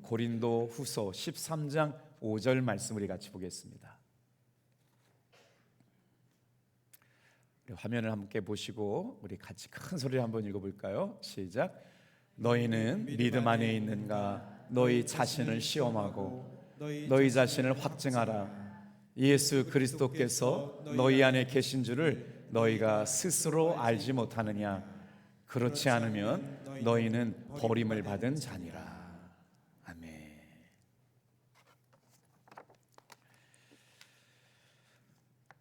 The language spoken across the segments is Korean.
고린도 후서 13장 5절 말씀 우리 같이 보겠습니다. 화면을 함께 보시고 우리 같이 큰 소리로 한번 읽어볼까요? 시작. 너희는 믿음 안에 있는가? 너희 자신을 시험하고 너희 자신을 확증하라. 예수 그리스도께서 너희 안에 계신 줄을 너희가 스스로 알지 못하느냐? 그렇지 않으면 너희는 버림을 받은 자니라. 아멘.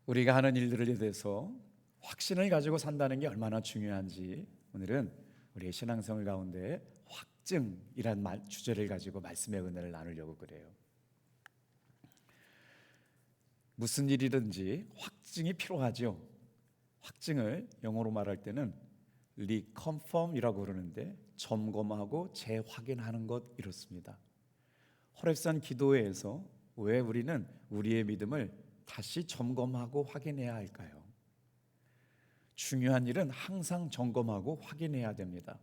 우리가 하는 일들에 대해서 확신을 가지고 산다는 게 얼마나 중요한지 오늘은 우리의 신앙생활 가운데 확증이란 주제를 가지고 말씀의 은혜를 나누려고 그래요. 무슨 일이든지 확증이 필요하죠. 확증을 영어로 말할 때는 reconfirm이라고 그러는데 점검하고 재확인하는 것 이렇습니다. 호렙산 기도회에서 왜 우리는 우리의 믿음을 다시 점검하고 확인해야 할까요? 중요한 일은 항상 점검하고 확인해야 됩니다.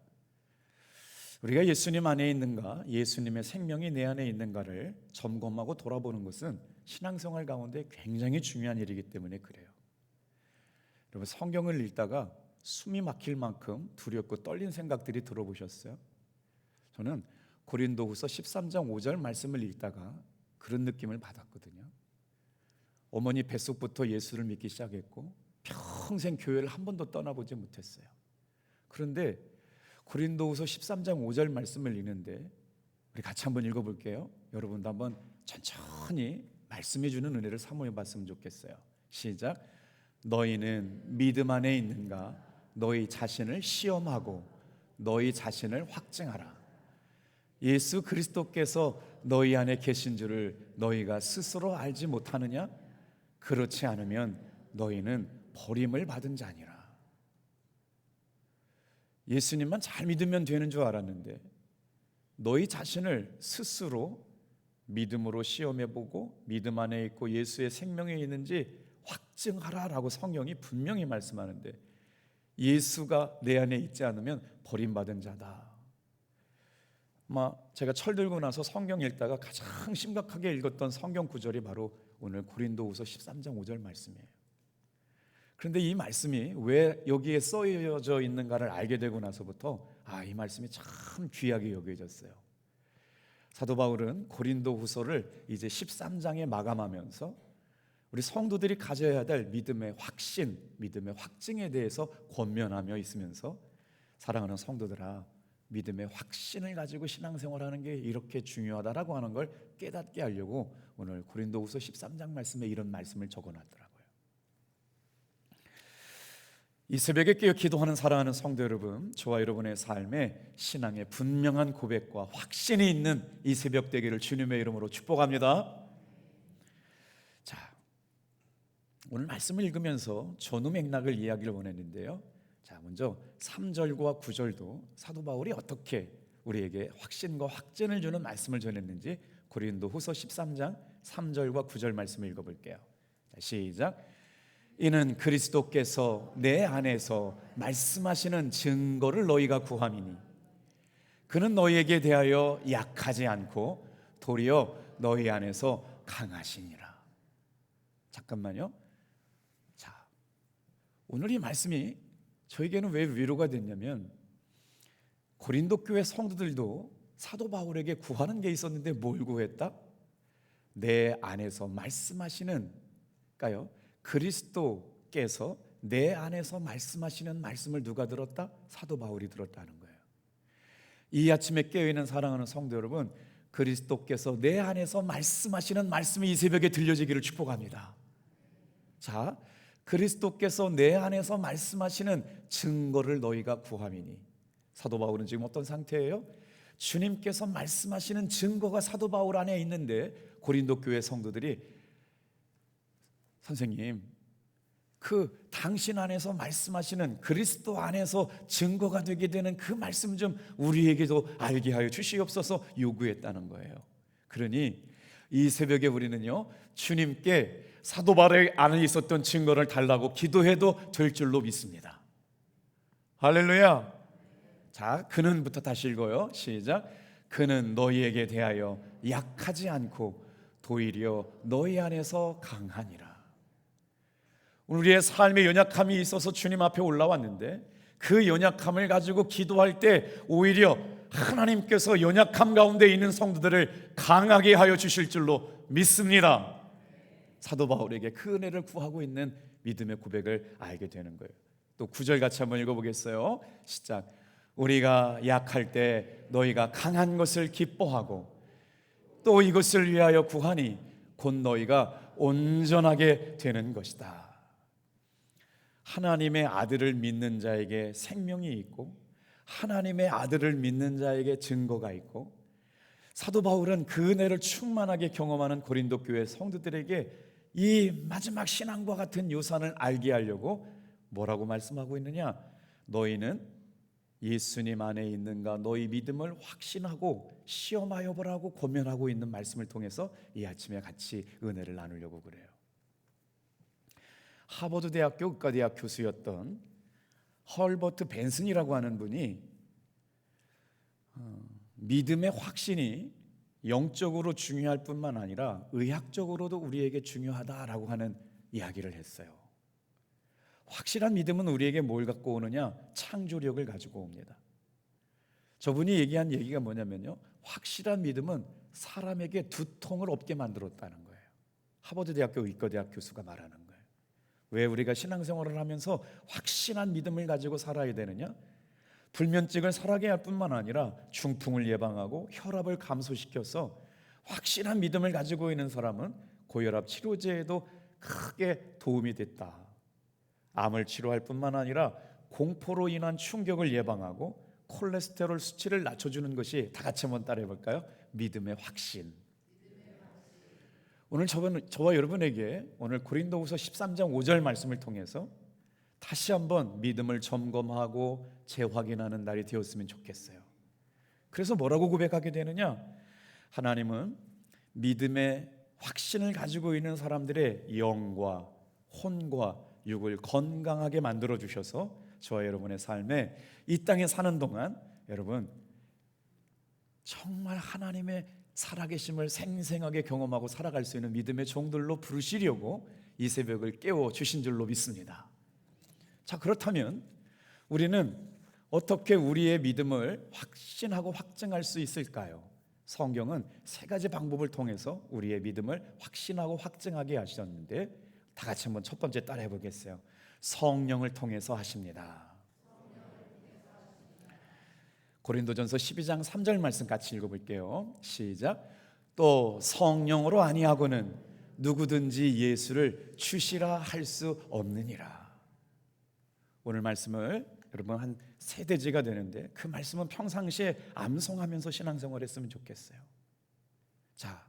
우리가 예수님 안에 있는가, 예수님의 생명이 내 안에 있는가를 점검하고 돌아보는 것은 신앙생활 가운데 굉장히 중요한 일이기 때문에 그래요. 여러분, 성경을 읽다가 숨이 막힐 만큼 두렵고 떨린 생각들이 들어보셨어요? 저는 고린도후서 13장 5절 말씀을 읽다가 그런 느낌을 받았거든요. 어머니 뱃속부터 예수를 믿기 시작했고 평생 교회를 한 번도 떠나보지 못했어요. 그런데 고린도후서 13장 5절 말씀을 읽는데 우리 같이 한번 읽어볼게요. 여러분도 한번 천천히 말씀해 주는 은혜를 사모해 봤으면 좋겠어요. 시작. 너희는 믿음 안에 있는가? 너희 자신을 시험하고 너희 자신을 확증하라. 예수 그리스도께서 너희 안에 계신 줄을 너희가 스스로 알지 못하느냐? 그렇지 않으면 너희는 버림을 받은 자니라. 예수님만 잘 믿으면 되는 줄 알았는데 너희 자신을 스스로 믿음으로 시험해보고 믿음 안에 있고 예수의 생명이 있는지 확증하라라고 성경이 분명히 말씀하는데 예수가 내 안에 있지 않으면 버림받은 자다. 제가 철들고 나서 성경 읽다가 가장 심각하게 읽었던 성경 구절이 바로 오늘 고린도후서 13장 5절 말씀이에요. 그런데 이 말씀이 왜 여기에 써져 있는가를 알게 되고 나서부터 이 말씀이 참 귀하게 여겨졌어요. 사도 바울은 고린도후서를 이제 13장에 마감하면서 우리 성도들이 가져야 될 믿음의 확신, 믿음의 확증에 대해서 권면하며 있으면서 사랑하는 성도들아, 믿음의 확신을 가지고 신앙생활하는 게 이렇게 중요하다라고 하는 걸 깨닫게 하려고 오늘 고린도후서 13장 말씀에 이런 말씀을 적어놨더라고요. 이 새벽에 깨어 기도하는 사랑하는 성도 여러분, 저와 여러분의 삶에 신앙의 분명한 고백과 확신이 있는 이 새벽 되기를 주님의 이름으로 축복합니다. 자, 오늘 말씀을 읽으면서 전후 맥락을 이야기를 원했는데요. 자, 먼저 3절과 9절도 사도 바울이 어떻게 우리에게 확신과 확증을 주는 말씀을 전했는지 고린도후서 13장 3절과 9절 말씀을 읽어볼게요. 자, 시작. 이는 그리스도께서 내 안에서 말씀하시는 증거를 너희가 구함이니 그는 너희에게 대하여 약하지 않고 도리어 너희 안에서 강하시니라. 잠깐만요. 자, 오늘 이 말씀이 저에게는 왜 위로가 됐냐면 고린도 교회 성도들도 사도 바울에게 구하는 게 있었는데 뭘 구했다? 내 안에서 말씀하시는가요? 그리스도께서 내 안에서 말씀하시는 말씀을 누가 들었다? 사도 바울이 들었다는 거예요. 이 아침에 깨어있는 사랑하는 성도 여러분, 그리스도께서 내 안에서 말씀하시는 말씀이 이 새벽에 들려지기를 축복합니다. 자, 그리스도께서 내 안에서 말씀하시는 증거를 너희가 구함이니 사도 바울은 지금 어떤 상태예요? 주님께서 말씀하시는 증거가 사도 바울 안에 있는데 고린도 교회 성도들이 선생님, 그 당신 안에서 말씀하시는 그리스도 안에서 증거가 되게 되는 그 말씀 좀 우리에게도 알게 하여 주시옵소서 요구했다는 거예요. 그러니 이 새벽에 우리는요, 주님께 사도 바울 안에 있었던 증거를 달라고 기도해도 될 줄로 믿습니다. 할렐루야. 자, 그는부터 다시 읽어요. 시작. 그는 너희에게 대하여 약하지 않고 도리어 너희 안에서 강하니라. 우리의 삶에 연약함이 있어서 주님 앞에 올라왔는데 그 연약함을 가지고 기도할 때 오히려 하나님께서 연약함 가운데 있는 성도들을 강하게 하여 주실 줄로 믿습니다. 사도 바울에게 그 은혜를 구하고 있는 믿음의 고백을 알게 되는 거예요. 또 9절 같이 한번 읽어보겠어요. 시작. 우리가 약할 때 너희가 강한 것을 기뻐하고 또 이것을 위하여 구하니 곧 너희가 온전하게 되는 것이다. 하나님의 아들을 믿는 자에게 생명이 있고 하나님의 아들을 믿는 자에게 증거가 있고, 사도 바울은 그 은혜를 충만하게 경험하는 고린도 교회 성도들에게 이 마지막 신앙과 같은 유산을 알게 하려고 뭐라고 말씀하고 있느냐? 너희는 예수님 안에 있는가 너희 믿음을 확신하고 시험하여 보라고 고면하고 있는 말씀을 통해서 이 아침에 같이 은혜를 나누려고 그래요. 하버드 대학교 의과대학 교수였던 헐버트 벤슨이라고 하는 분이 믿음의 확신이 영적으로 중요할 뿐만 아니라 의학적으로도 우리에게 중요하다라고 하는 이야기를 했어요. 확실한 믿음은 우리에게 뭘 갖고 오느냐? 창조력을 가지고 옵니다. 저분이 얘기한 얘기가 뭐냐면요, 확실한 믿음은 사람에게 두통을 없게 만들었다는 거예요. 하버드 대학교 의과대학 교수가 말하는 거예요. 왜 우리가 신앙생활을 하면서 확신한 믿음을 가지고 살아야 되느냐? 불면증을 살아게 할 뿐만 아니라 중풍을 예방하고 혈압을 감소시켜서 확실한 믿음을 가지고 있는 사람은 고혈압 치료제에도 크게 도움이 됐다. 암을 치료할 뿐만 아니라 공포로 인한 충격을 예방하고 콜레스테롤 수치를 낮춰주는 것이, 다 같이 한번 따라해 볼까요? 믿음의 확신. 오늘 저와 여러분에게 오늘 고린도후서 13장 5절 말씀을 통해서 다시 한번 믿음을 점검하고 재확인하는 날이 되었으면 좋겠어요. 그래서 뭐라고 고백하게 되느냐? 하나님은 믿음의 확신을 가지고 있는 사람들의 영과 혼과 육을 건강하게 만들어 주셔서 저와 여러분의 삶에 이 땅에 사는 동안 여러분 정말 하나님의 살아계심을 생생하게 경험하고 살아갈 수 있는 믿음의 종들로 부르시려고 이 새벽을 깨워 주신 줄로 믿습니다. 자, 그렇다면 우리는 어떻게 우리의 믿음을 확신하고 확증할 수 있을까요? 성경은 세 가지 방법을 통해서 우리의 믿음을 확신하고 확증하게 하셨는데, 다 같이 한번 첫 번째 따라해 보겠어요. 성령을 통해서 하십니다. 고린도전서 12장 3절 말씀 같이 읽어볼게요. 시작. 또 성령으로 아니하고는 누구든지 예수를 주시라 할 수 없느니라. 오늘 말씀을 여러분 한 세대지가 되는데 그 말씀은 평상시에 암송하면서 신앙생활 했으면 좋겠어요. 자,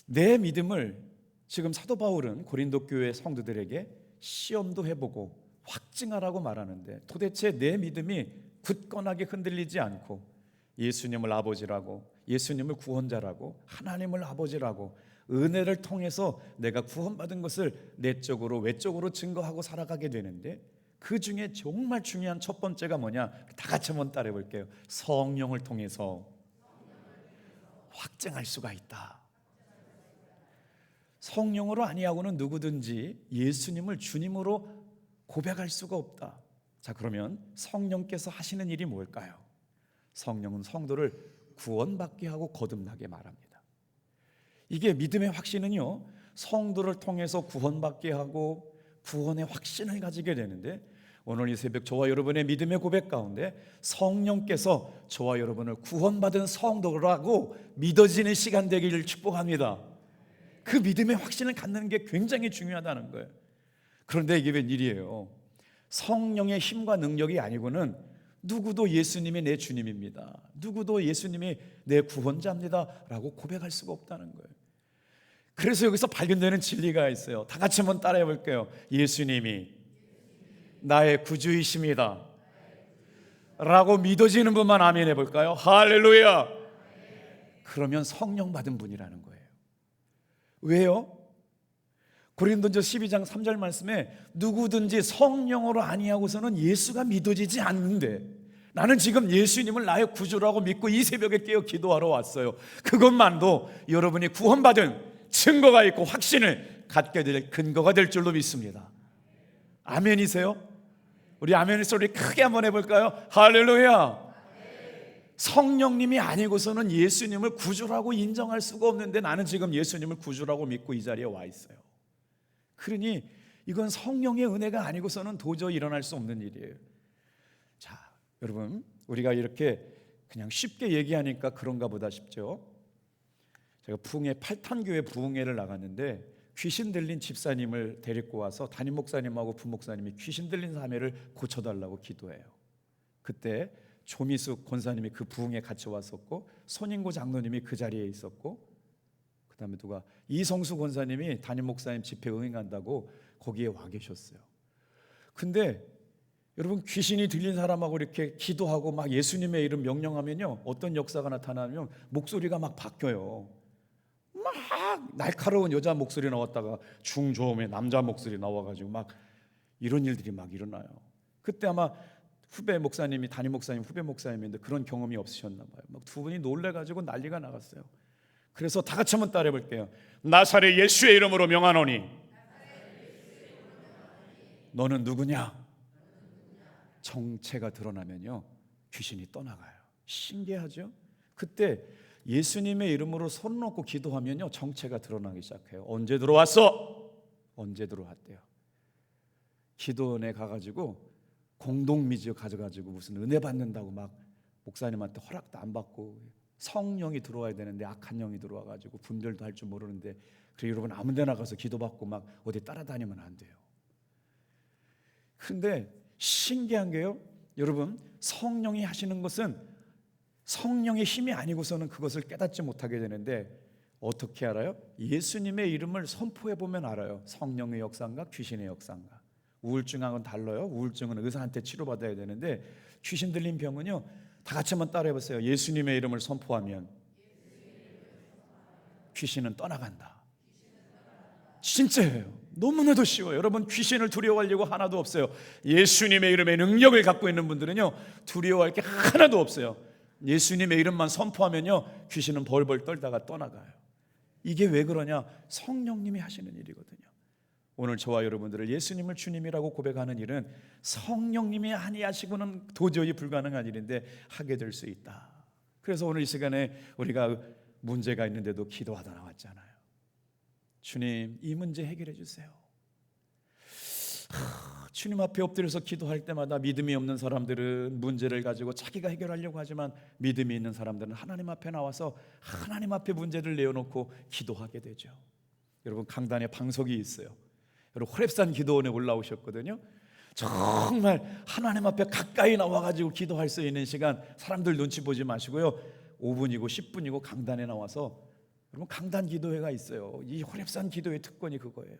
내 믿음을 지금 사도 바울은 고린도 교회 성도들에게 시험도 해보고 확증하라고 말하는데, 도대체 내 믿음이 굳건하게 흔들리지 않고 예수님을 아버지라고, 예수님을 구원자라고, 하나님을 아버지라고 은혜를 통해서 내가 구원받은 것을 내적으로 외적으로 증거하고 살아가게 되는데, 그 중에 정말 중요한 첫 번째가 뭐냐? 다 같이 한번 따라해 볼게요. 성령을 통해서 확증할 수가 있다. 성령으로 아니하고는 누구든지 예수님을 주님으로 고백할 수가 없다. 자, 그러면 성령께서 하시는 일이 뭘까요? 성령은 성도를 구원받게 하고 거듭나게 말합니다. 이게 믿음의 확신은요, 성도를 통해서 구원받게 하고 구원의 확신을 가지게 되는데, 오늘 이 새벽 저와 여러분의 믿음의 고백 가운데 성령께서 저와 여러분을 구원받은 성도라고 믿어지는 시간 되기를 축복합니다. 그 믿음의 확신을 갖는 게 굉장히 중요하다는 거예요. 그런데 이게 웬일이에요? 성령의 힘과 능력이 아니고는 누구도 예수님이 내 주님입니다, 누구도 예수님이 내 구원자입니다 라고 고백할 수가 없다는 거예요. 그래서 여기서 발견되는 진리가 있어요. 다 같이 한번 따라해 볼게요. 예수님이 나의 구주이십니다 라고 믿어지는 분만 아멘 해볼까요? 할렐루야. 그러면 성령 받은 분이라는 거예요. 왜요? 고린도전서 12장 3절 말씀에 누구든지 성령으로 아니하고서는 예수가 믿어지지 않는데, 나는 지금 예수님을 나의 구주라고 믿고 이 새벽에 깨어 기도하러 왔어요. 그것만도 여러분이 구원받은 증거가 있고 확신을 갖게 될 근거가 될 줄로 믿습니다. 아멘이세요? 우리 아멘 소리 크게 한번 해볼까요? 할렐루야. 성령님이 아니고서는 예수님을 구주라고 인정할 수가 없는데 나는 지금 예수님을 구주라고 믿고 이 자리에 와 있어요. 그러니 이건 성령의 은혜가 아니고서는 도저히 일어날 수 없는 일이에요. 자, 여러분, 우리가 이렇게 그냥 쉽게 얘기하니까 그런가 보다 싶죠. 제가 부흥회 8탄교회 부흥회를 나갔는데 귀신 들린 집사님을 데리고 와서 담임 목사님하고 부목사님이 귀신 들린 사매를 고쳐달라고 기도해요. 그때 조미숙 권사님이 그 부흥에 같이 왔었고 손인고 장로님이 그 자리에 있었고 그 다음에 누가 이성수 권사님이 담임 목사님 집회 응행한다고 거기에 와 계셨어요. 근데 여러분, 귀신이 들린 사람하고 이렇게 기도하고 막 예수님의 이름 명령하면요, 어떤 역사가 나타나면 목소리가 막 바뀌어요. 막 날카로운 여자 목소리 나왔다가 중저음의 남자 목소리 나와가지고 막 이런 일들이 막 일어나요. 그때 아마 후배 목사님이 담임 목사님 후배 목사님인데 그런 경험이 없으셨나 봐요. 막 두 분이 놀래가지고 난리가 나갔어요. 그래서 다 같이 한번 따라해 볼게요. 나사렛 예수의 이름으로 명하노니 너는 누구냐? 정체가 드러나면요, 귀신이 떠나가요. 신기하죠? 그때 예수님의 이름으로 손 놓고 기도하면요, 정체가 드러나기 시작해요. 언제 들어왔어? 언제 들어왔대요. 기도원에 가가지고 공동미지어 가져가지고 무슨 은혜 받는다고 막 목사님한테 허락도 안 받고 성령이 들어와야 되는데 악한 영이 들어와가지고 분별도 할 줄 모르는데, 그리고 여러분 아무 데나 가서 기도받고 막 어디 따라다니면 안 돼요. 근데 신기한 게요, 여러분, 성령이 하시는 것은 성령의 힘이 아니고서는 그것을 깨닫지 못하게 되는데 어떻게 알아요? 예수님의 이름을 선포해 보면 알아요. 성령의 역사인가 귀신의 역사인가. 우울증하고는 달라요. 우울증은 의사한테 치료받아야 되는데 귀신 들린 병은요, 다 같이 한번 따라해 보세요. 예수님의 이름을 선포하면 귀신은 떠나간다. 진짜예요. 너무나도 쉬워요. 여러분, 귀신을 두려워할 이유가 하나도 없어요. 예수님의 이름의 능력을 갖고 있는 분들은요, 두려워할 게 하나도 없어요. 예수님의 이름만 선포하면요, 귀신은 벌벌 떨다가 떠나가요. 이게 왜 그러냐? 성령님이 하시는 일이거든요. 오늘 저와 여러분들을 예수님을 주님이라고 고백하는 일은 성령님이 아니하시고는 도저히 불가능한 일인데 하게 될 수 있다. 그래서 오늘 이 시간에 우리가 문제가 있는데도 기도하다 나왔잖아요. 주님, 이 문제 해결해 주세요. 주님 앞에 엎드려서 기도할 때마다 믿음이 없는 사람들은 문제를 가지고 자기가 해결하려고 하지만 믿음이 있는 사람들은 하나님 앞에 나와서 하나님 앞에 문제를 내어놓고 기도하게 되죠. 여러분, 강단에 방석이 있어요. 여러분, 호렙산 기도원에 올라오셨거든요. 정말 하나님 앞에 가까이 나와가지고 기도할 수 있는 시간, 사람들 눈치 보지 마시고요, 5분이고 10분이고 강단에 나와서, 여러분, 강단 기도회가 있어요. 이 호렙산 기도의 특권이 그거예요.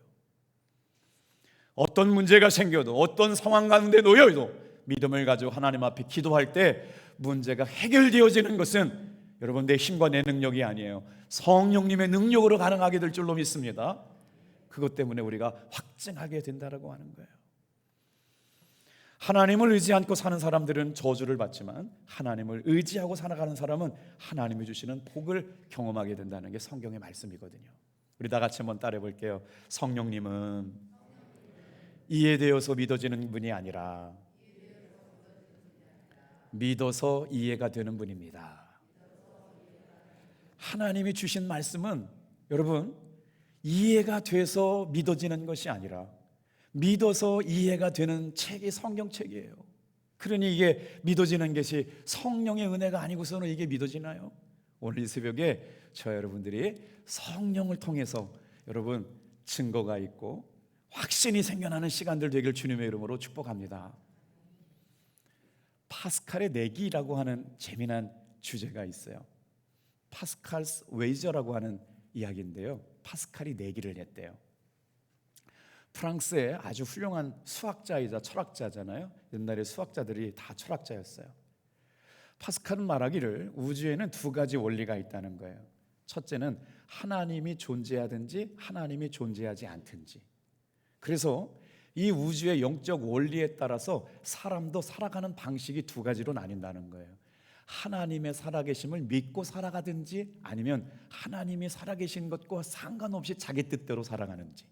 어떤 문제가 생겨도 어떤 상황 가운데 놓여도 믿음을 가지고 하나님 앞에 기도할 때 문제가 해결되어지는 것은 여러분 내 힘과 내 능력이 아니에요. 성령님의 능력으로 가능하게 될 줄로 믿습니다. 그것 때문에 우리가 확증하게 된다라고 하는 거예요. 하나님을 의지 않고 사는 사람들은 저주를 받지만 하나님을 의지하고 살아가는 사람은 하나님이 주시는 복을 경험하게 된다는 게 성경의 말씀이거든요. 우리 다 같이 한번 따라해 볼게요. 성령님은 이해되어서 믿어지는 분이 아니라 믿어서 이해가 되는 분입니다. 하나님이 주신 말씀은 여러분 이해가 돼서 믿어지는 것이 아니라 믿어서 이해가 되는 책이 성경책이에요. 그러니 이게 믿어지는 것이 성령의 은혜가 아니고서는 이게 믿어지나요? 오늘 이 새벽에 저 여러분들이 성령을 통해서 여러분 증거가 있고 확신이 생겨나는 시간들 되길 주님의 이름으로 축복합니다. 파스칼의 내기라고 하는 재미난 주제가 있어요. 파스칼스 웨이저라고 하는 이야기인데요, 파스칼이 내기를 냈대요. 프랑스의 아주 훌륭한 수학자이자 철학자잖아요. 옛날에 수학자들이 다 철학자였어요. 파스칼은 말하기를 우주에는 두 가지 원리가 있다는 거예요. 첫째는 하나님이 존재하든지 하나님이 존재하지 않든지. 그래서 이 우주의 영적 원리에 따라서 사람도 살아가는 방식이 두 가지로 나뉜다는 거예요. 하나님의 살아계심을 믿고 살아가든지, 아니면 하나님이 살아계신 것과 상관없이 자기 뜻대로 살아가는지.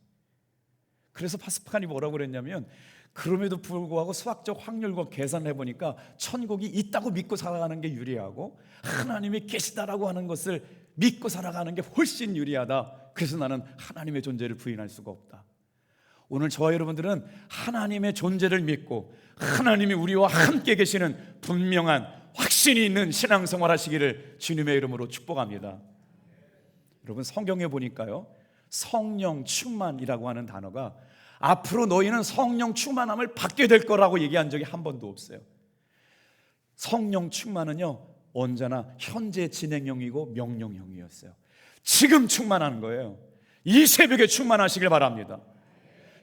그래서 파스칼이 뭐라고 그랬냐면, 그럼에도 불구하고 수학적 확률과 계산을 해보니까 천국이 있다고 믿고 살아가는 게 유리하고, 하나님이 계시다라고 하는 것을 믿고 살아가는 게 훨씬 유리하다. 그래서 나는 하나님의 존재를 부인할 수가 없다. 오늘 저와 여러분들은 하나님의 존재를 믿고 하나님이 우리와 함께 계시는 분명한 확신이 있는 신앙생활 하시기를 주님의 이름으로 축복합니다. 여러분, 성경에 보니까요, 성령 충만이라고 하는 단어가 앞으로 너희는 성령 충만함을 받게 될 거라고 얘기한 적이 한 번도 없어요. 성령 충만은요, 언제나 현재 진행형이고 명령형이었어요. 지금 충만하는 거예요. 이 새벽에 충만하시길 바랍니다.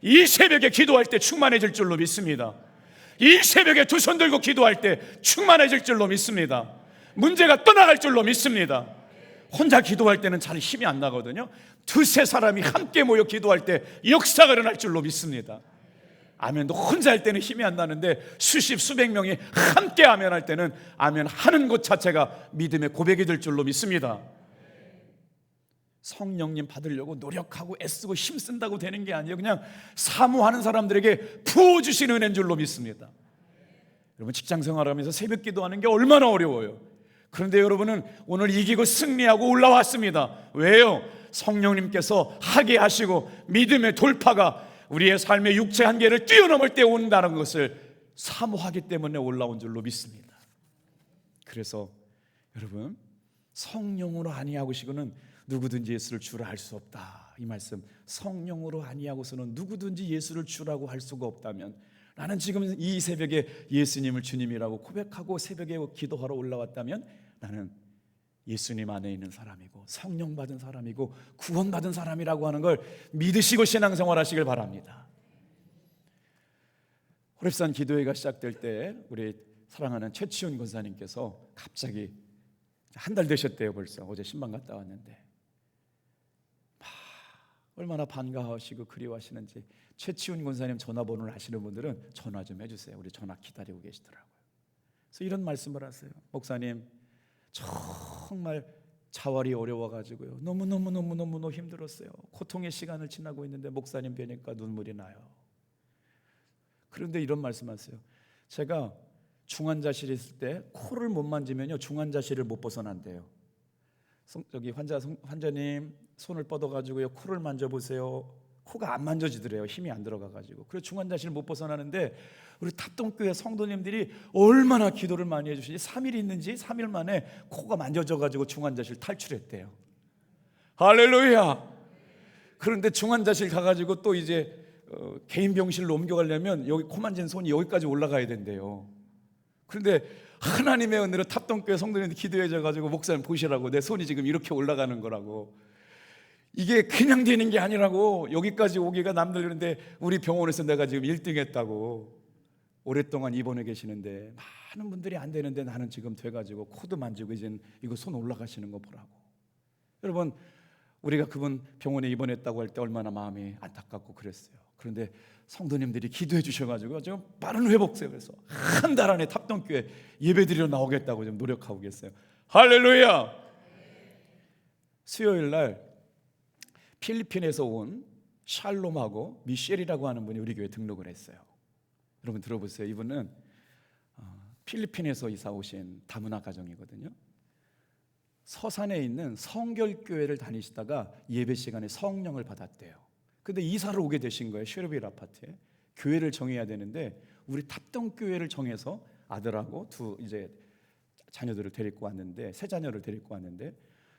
이 새벽에 기도할 때 충만해질 줄로 믿습니다. 이 새벽에 두 손 들고 기도할 때 충만해질 줄로 믿습니다. 문제가 떠나갈 줄로 믿습니다. 혼자 기도할 때는 잘 힘이 안 나거든요. 두세 사람이 함께 모여 기도할 때 역사가 일어날 줄로 믿습니다. 아멘도 혼자 할 때는 힘이 안 나는데 수십 수백 명이 함께 아멘 할 때는 아멘 하는 것 자체가 믿음의 고백이 될 줄로 믿습니다. 성령님 받으려고 노력하고 애쓰고 힘쓴다고 되는 게 아니에요. 그냥 사모하는 사람들에게 부어주시는 은혜인 줄로 믿습니다. 여러분, 직장 생활하면서 새벽 기도하는 게 얼마나 어려워요. 그런데 여러분은 오늘 이기고 승리하고 올라왔습니다. 왜요? 성령님께서 하게 하시고 믿음의 돌파가 우리의 삶의 육체 한계를 뛰어넘을 때 온다는 것을 사모하기 때문에 올라온 줄로 믿습니다. 그래서 여러분, 성령으로 아니하고시고는 누구든지 예수를 주라 할 수 없다. 이 말씀, 성령으로 아니하고서는 누구든지 예수를 주라고 할 수가 없다면, 나는 지금 이 새벽에 예수님을 주님이라고 고백하고 새벽에 기도하러 올라왔다면 나는 예수님 안에 있는 사람이고 성령 받은 사람이고 구원받은 사람이라고 하는 걸 믿으시고 신앙생활 하시길 바랍니다. 호렙산 기도회가 시작될 때 우리 사랑하는 최치훈 권사님께서 갑자기 한 달 되셨대요. 벌써 어제 신방 갔다 왔는데 얼마나 반가워하시고 그리워하시는지. 최치훈 권사님 전화번호를 아시는 분들은 전화 좀 해주세요. 우리 전화 기다리고 계시더라고요. 그래서 이런 말씀을 하세요. 목사님, 정말 자활이 어려워가지고요, 너무 힘들었어요. 고통의 시간을 지나고 있는데 목사님 뵈니까 눈물이 나요. 그런데 이런 말씀하세요. 제가 중환자실에 있을 때 코를 못 만지면요, 중환자실을 못 벗어난대요. 저기 환자님 손을 뻗어가지고요, 코를 만져보세요. 코가 안 만져지더래요. 힘이 안 들어가가지고. 그래서 중환자실 못 벗어나는데 우리 탑동교회 성도님들이 얼마나 기도를 많이 해주시지. 3일 있는지 3일 만에 코가 만져져가지고 중환자실 탈출했대요. 할렐루야. 그런데 중환자실 가가지고 또 이제 개인 병실로 옮겨가려면 여기 코 만진 손이 여기까지 올라가야 된대요. 그런데 하나님의 은혜로 탑동교회 성도님들 기도해줘가지고 목사님 보시라고, 내 손이 지금 이렇게 올라가는 거라고. 이게 그냥 되는 게 아니라고. 여기까지 오기가 남들 그런데 우리 병원에서 내가 지금 1등 했다고. 오랫동안 입원해 계시는데 많은 분들이 안 되는데 나는 지금 돼가지고 코도 만지고 이제 이거 손 올라가시는 거 보라고. 여러분, 우리가 그분 병원에 입원했다고 할 때 얼마나 마음이 안타깝고 그랬어요. 그런데 성도님들이 기도해 주셔가지고 지금 빠른 회복돼요. 그래서 한 달 안에 탑동교회 예배드리러 나오겠다고 지금 노력하고 계세요. 할렐루야. 수요일 날 필리핀에서 온 샬롬하고 미셸이라고 하는 분이 우리 교회에 등록을 했어요. 여러분 들어보세요. 이분은 필리핀에서 이사 오신 다문화 가정이거든요. 서산에 있는 성결교회를 다니시다가 예배 시간에 성령을 받았대요. 근데 이사를 오게 되신 거예요. 쉐르빌 아파트에. 교회를 정해야 되는데 우리 탑동교회를 정해서 아들하고 두 이제 자녀들을 데리고 왔는데, 세 자녀를 데리고 왔는데,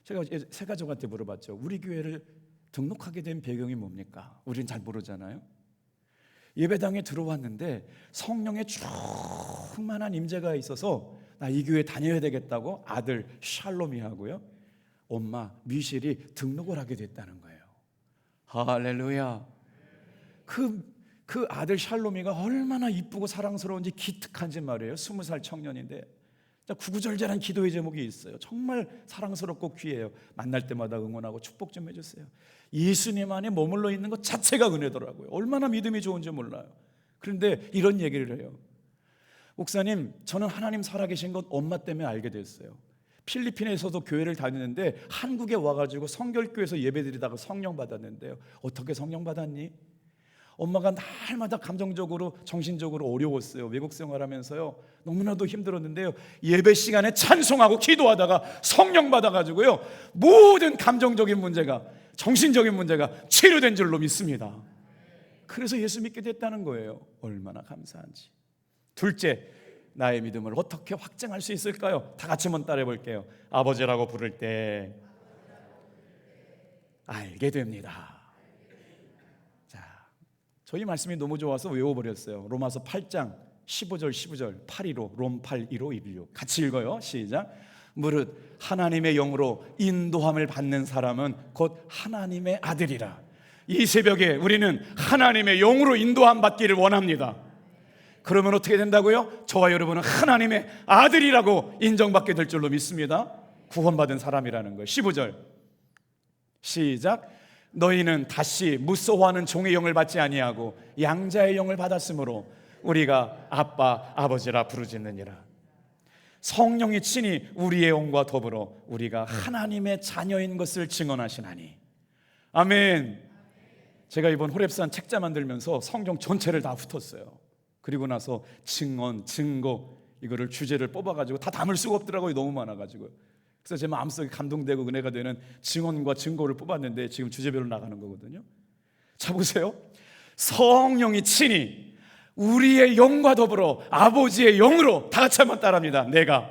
제가 세 가족한테 물어봤죠. 우리 교회를 등록하게 된 배경이 뭡니까? 우리는 잘 모르잖아요. 예배당에 들어왔는데 성령의 충만한 임재가 있어서 나 이 교회 다녀야 되겠다고 아들 샬롬이 하고요, 엄마 미셸이 등록을 하게 됐다는 거예요. 할렐루야. 그 아들 샬롬이가 얼마나 이쁘고 사랑스러운지 기특한지 말이에요. 20살 청년인데 구구절절한 기도의 제목이 있어요. 정말 사랑스럽고 귀해요. 만날 때마다 응원하고 축복 좀 해주세요. 예수님 안에 머물러 있는 것 자체가 은혜더라고요. 얼마나 믿음이 좋은지 몰라요. 그런데 이런 얘기를 해요. 목사님, 저는 하나님 살아계신 것 엄마 때문에 알게 됐어요. 필리핀에서도 교회를 다니는데 한국에 와가지고 성결교회에서 예배드리다가 성령 받았는데요. 어떻게 성령 받았니? 엄마가 날마다 감정적으로 정신적으로 어려웠어요. 외국 생활하면서요 너무나도 힘들었는데요, 예배 시간에 찬송하고 기도하다가 성령 받아가지고요 모든 감정적인 문제가, 정신적인 문제가 치료된 줄로 믿습니다. 그래서 예수 믿게 됐다는 거예요. 얼마나 감사한지. 둘째, 나의 믿음을 어떻게 확증할 수 있을까요? 다 같이 한번 따라해 볼게요. 아버지라고 부를 때 알게 됩니다. 저희 말씀이 너무 좋아서 외워버렸어요. 로마서 8장 15절 15절 815 롬 815 16 같이 읽어요. 시작. 무릇 하나님의 영으로 인도함을 받는 사람은 곧 하나님의 아들이라. 이 새벽에 우리는 하나님의 영으로 인도함 받기를 원합니다. 그러면 어떻게 된다고요? 저와 여러분은 하나님의 아들이라고 인정받게 될 줄로 믿습니다. 구원받은 사람이라는 거예요. 15절 시작. 너희는 다시 무소호하는 종의 영을 받지 아니하고 양자의 영을 받았으므로 우리가 아빠 아버지라 부르짖느니라. 성령이 친히 우리의 영과 더불어 우리가 하나님의 자녀인 것을 증언하시나니. 아멘. 제가 이번 호렙산 책자 만들면서 성경 전체를 다 훑었어요. 그리고 나서 증언, 증거 이거를 주제를 뽑아가지고 다 담을 수가 없더라고요. 너무 많아가지고요. 그래서 제 마음속에 감동되고 은혜가 되는 증언과 증거를 뽑았는데 지금 주제별로 나가는 거거든요. 자 보세요. 성령이 친히 우리의 영과 더불어 아버지의 영으로, 다 같이 한번 따라합니다. 내가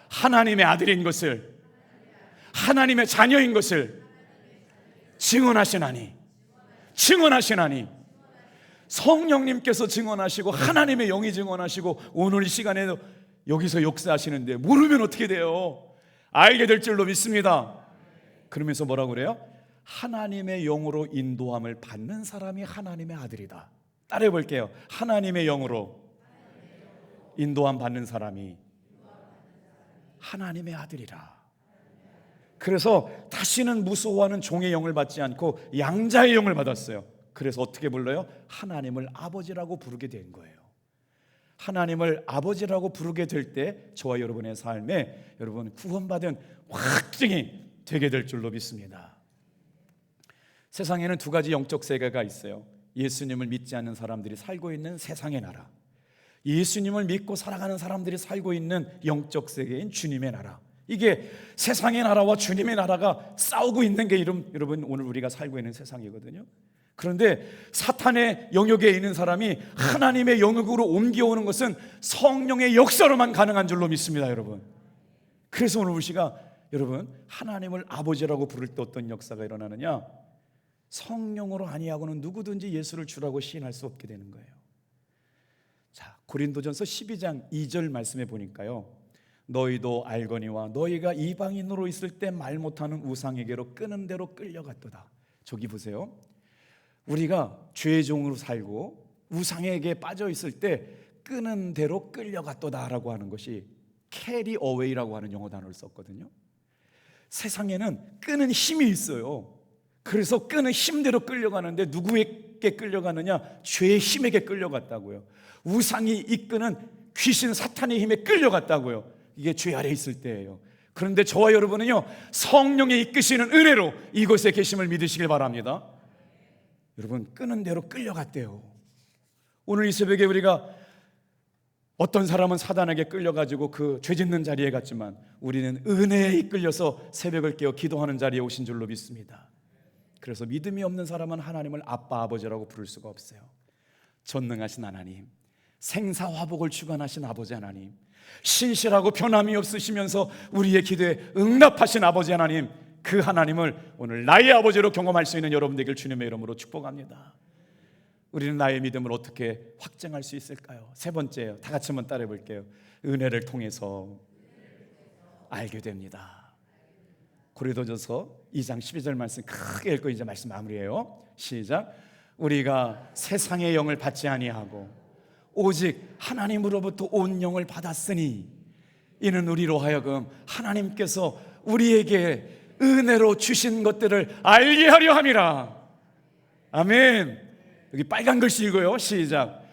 하나님의 아들인 것을, 하나님의 자녀인 것을 증언하시나니. 증언하시나니. 성령님께서 증언하시고 하나님의 영이 증언하시고 오늘 이 시간에 여기서 역사하시는데 모르면 어떻게 돼요? 알게 될 줄로 믿습니다. 그러면서 뭐라고 그래요? 하나님의 영으로 인도함을 받는 사람이 하나님의 아들이다. 따라해 볼게요. 하나님의 영으로 인도함 받는 사람이 하나님의 아들이라. 그래서 다시는 무소호하는 종의 영을 받지 않고 양자의 영을 받았어요. 그래서 어떻게 불러요? 하나님을 아버지라고 부르게 된 거예요. 하나님을 아버지라고 부르게 될 때 저와 여러분의 삶에 여러분 구원받은 확증이 되게 될 줄로 믿습니다. 세상에는 두 가지 영적 세계가 있어요. 예수님을 믿지 않는 사람들이 살고 있는 세상의 나라, 예수님을 믿고 살아가는 사람들이 살고 있는 영적 세계인 주님의 나라. 이게 세상의 나라와 주님의 나라가 싸우고 있는 게 여러분 오늘 우리가 살고 있는 세상이거든요. 그런데 사탄의 영역에 있는 사람이 하나님의 영역으로 옮겨오는 것은 성령의 역사로만 가능한 줄로 믿습니다, 여러분. 그래서 오늘 우리가 여러분 하나님을 아버지라고 부를 때 어떤 역사가 일어나느냐? 성령으로 아니하고는 누구든지 예수를 주라고 시인할 수 없게 되는 거예요. 자, 고린도전서 12장 2절 말씀에 보니까요, 너희도 알거니와 너희가 이방인으로 있을 때 말 못하는 우상에게로 끄는 대로 끌려갔도다. 저기 보세요. 우리가 죄의 종으로 살고 우상에게 빠져 있을 때 끄는 대로 끌려갔도다라고 하는 것이 carry away라고 하는 영어 단어를 썼거든요. 세상에는 끄는 힘이 있어요. 그래서 끄는 힘대로 끌려가는데 누구에게 끌려가느냐? 죄의 힘에게 끌려갔다고요. 우상이 이끄는 귀신 사탄의 힘에 끌려갔다고요. 이게 죄 아래 있을 때예요. 그런데 저와 여러분은요, 성령의 이끄시는 은혜로 이곳에 계심을 믿으시길 바랍니다. 여러분, 끄는 대로 끌려갔대요. 오늘 이 새벽에 우리가 어떤 사람은 사단에게 끌려가지고 그 죄짓는 자리에 갔지만 우리는 은혜에 이끌려서 새벽을 깨어 기도하는 자리에 오신 줄로 믿습니다. 그래서 믿음이 없는 사람은 하나님을 아빠 아버지라고 부를 수가 없어요. 전능하신 하나님, 생사화복을 주관하신 아버지 하나님, 신실하고 변함이 없으시면서 우리의 기도에 응답하신 아버지 하나님, 그 하나님을 오늘 나의 아버지로 경험할 수 있는 여러분 되길 주님의 이름으로 축복합니다. 우리는 나의 믿음을 어떻게 확증할 수 있을까요? 세 번째요. 다 같이 한번 따라해 볼게요. 은혜를 통해서 알게 됩니다. 고린도전서 2장 12절 말씀 크게 읽고 이제 말씀 마무리해요. 시작. 우리가 세상의 영을 받지 아니하고 오직 하나님으로부터 온 영을 받았으니 이는 우리로 하여금 하나님께서 우리에게 은혜로 주신 것들을 알게 하려 함이라. 아멘. 여기 빨간 글씨 읽어요. 시작.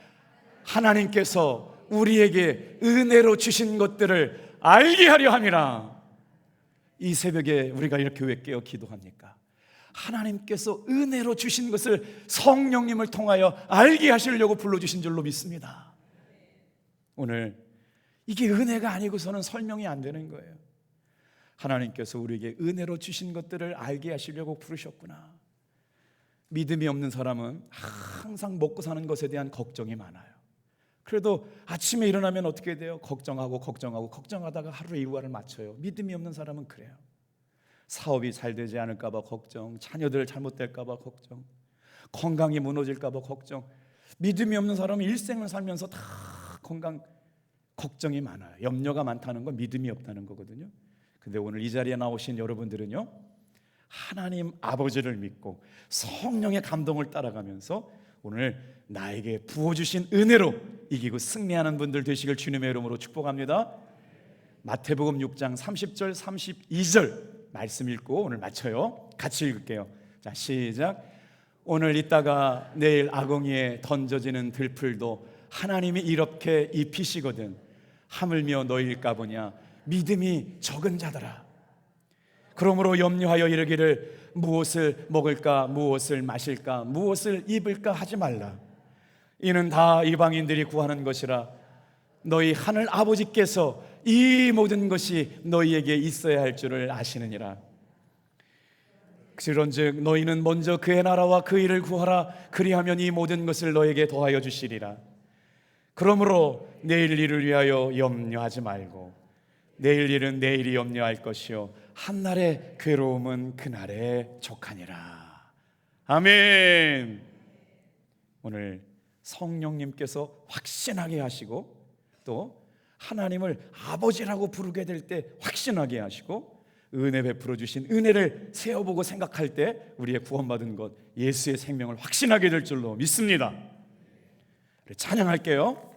하나님께서 우리에게 은혜로 주신 것들을 알게 하려 함이라. 이 새벽에 우리가 이렇게 왜 깨어 기도합니까? 하나님께서 은혜로 주신 것을 성령님을 통하여 알게 하시려고 불러주신 줄로 믿습니다. 오늘 이게 은혜가 아니고서는 설명이 안 되는 거예요. 하나님께서 우리에게 은혜로 주신 것들을 알게 하시려고 부르셨구나. 믿음이 없는 사람은 항상 먹고 사는 것에 대한 걱정이 많아요. 그래도 아침에 일어나면 어떻게 돼요? 걱정하다가 하루 일과를 마쳐요. 믿음이 없는 사람은 그래요. 사업이 잘 되지 않을까 봐 걱정, 자녀들 잘못될까 봐 걱정, 건강이 무너질까 봐 걱정. 믿음이 없는 사람은 일생을 살면서 다 건강 걱정이 많아요. 염려가 많다는 건 믿음이 없다는 거거든요. 근데 오늘 이 자리에 나오신 여러분들은요, 하나님 아버지를 믿고 성령의 감동을 따라가면서 오늘 나에게 부어주신 은혜로 이기고 승리하는 분들 되시길 주님의 이름으로 축복합니다. 마태복음 6장 30절 32절 말씀 읽고 오늘 마쳐요. 같이 읽을게요. 자, 시작. 오늘 있다가 내일 아궁이에 던져지는 들풀도 하나님이 이렇게 입히시거든 하물며 너희일까 보냐 믿음이 적은 자들아. 그러므로 염려하여 이르기를 무엇을 먹을까 무엇을 마실까 무엇을 입을까 하지 말라. 이는 다 이방인들이 구하는 것이라. 너희 하늘 아버지께서 이 모든 것이 너희에게 있어야 할 줄을 아시느니라. 그런즉 너희는 먼저 그의 나라와 그 일을 구하라. 그리하면 이 모든 것을 너희에게 더하여 주시리라. 그러므로 내일 일을 위하여 염려하지 말고 내일 일은 내일이 염려할 것이요 한날의 괴로움은 그날에 족하니라. 아멘. 오늘 성령님께서 확신하게 하시고 또 하나님을 아버지라고 부르게 될 때 확신하게 하시고 은혜 베풀어 주신 은혜를 세어보고 생각할 때 우리의 구원받은 것 예수의 생명을 확신하게 될 줄로 믿습니다. 찬양할게요.